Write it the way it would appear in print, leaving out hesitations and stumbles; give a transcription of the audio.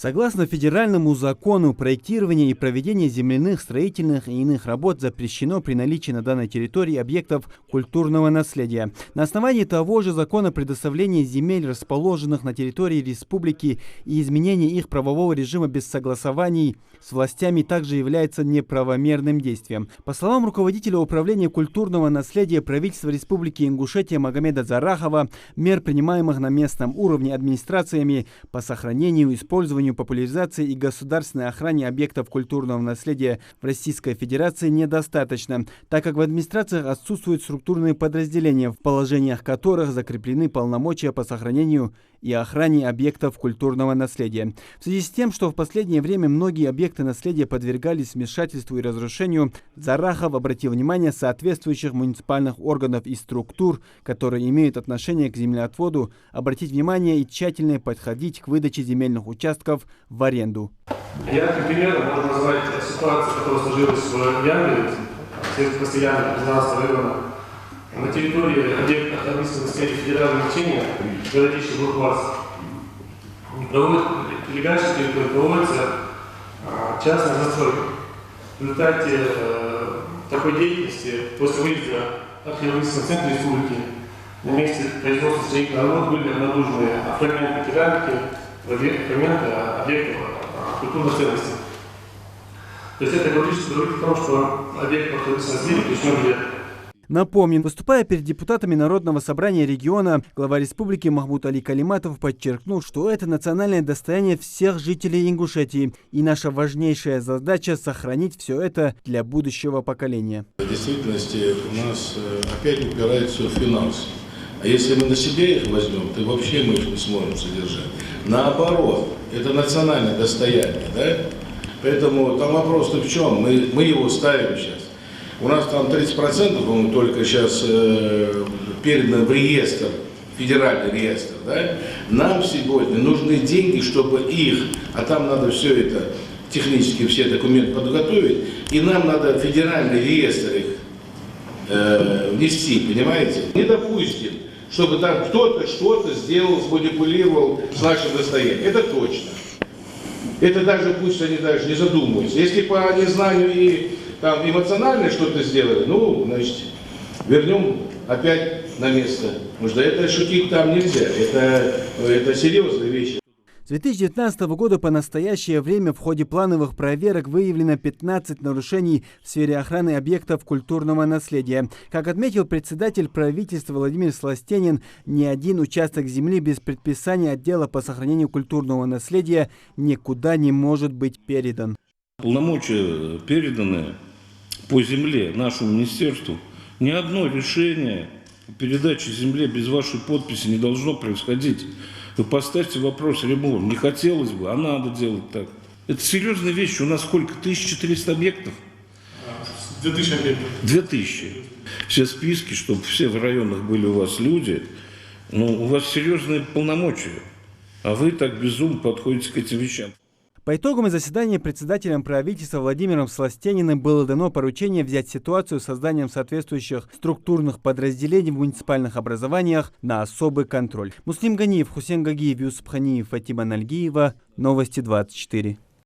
Согласно федеральному закону, проектирование и проведение земляных, строительных и иных работ запрещено при наличии на данной территории объектов культурного наследия. На основании того же закона предоставление земель, расположенных на территории республики, и изменение их правового режима без согласований с властями также является неправомерным действием. По словам руководителя управления культурного наследия правительства Республики Ингушетия Магомеда Зарахова, мер, принимаемых на местном уровне администрациями по сохранению, использованию, популяризации и государственной охране объектов культурного наследия в Российской Федерации недостаточно, так как в администрациях отсутствуют структурные подразделения, в положениях которых закреплены полномочия по сохранению и охране объектов культурного наследия. В связи с тем, что в последнее время многие объекты наследия подвергались вмешательству и разрушению, Зарахов обратил внимание соответствующих муниципальных органов и структур, которые имеют отношение к землеотводу, обратить внимание и тщательно подходить к выдаче земельных участков в аренду. Ярким примером можно назвать ситуацию, которая сложилась в Ямбе, постоянно 15 района. На территории объекта административного федерального значения городища Бурквас прилегающей территории проводится частная застройка. В результате такой деятельности после выезда археологического центра республики на месте производства строительных работ были обнаружены фрагменты керамики, фрагменты объектов культурной ценности. То есть это говорит о том, что объект находится на земле, то есть он лет. Напомним, выступая перед депутатами Народного собрания региона, глава республики Махмуд Али Калиматов подчеркнул, что это национальное достояние всех жителей Ингушетии, и наша важнейшая задача – сохранить все это для будущего поколения. В действительности у нас опять упирается в финансы. А если мы на себе их возьмем, то вообще мы их не сможем содержать. Наоборот, это национальное достояние, да? Поэтому там вопрос-то в чем? Мы его ставим сейчас. У нас там 30%, по-моему, только сейчас передано в реестр, федеральный реестр, да? Нам сегодня нужны деньги, чтобы их, а там надо все это, технически все документы подготовить, и нам надо в федеральный реестр их внести, понимаете? Не допустим, чтобы там кто-то что-то сделал, сманипулировал с нашим достоянием. Это точно. Это даже пусть они даже не задумываются. Если по незнанию и там эмоционально что-то сделали, ну, значит, вернем опять на место. Потому что это шутить там нельзя. Это серьезные вещи. С 2019 года по настоящее время в ходе плановых проверок выявлено 15 нарушений в сфере охраны объектов культурного наследия. Как отметил председатель правительства Владимир Сластенин, ни один участок земли без предписания отдела по сохранению культурного наследия никуда не может быть передан. Полномочия переданы по земле нашему министерству. Ни одно решение по передаче земли без вашей подписи не должно происходить. Вы поставьте вопрос ребром. Не хотелось бы, а надо делать так. Это серьезная вещь. У нас сколько? 1300 объектов? 2000 объектов. 2000. Все списки, чтобы все в районах были у вас люди. Ну, у вас серьезные полномочия. А вы так безумно подходите к этим вещам. По итогам заседания председателем правительства Владимиром Сластениным было дано поручение взять ситуацию с созданием соответствующих структурных подразделений в муниципальных образованиях на особый контроль. Муслим Ганиев, Хусейн Гагиев, Юсуп Ханиев, Фатима Нальгиева. Новости 24.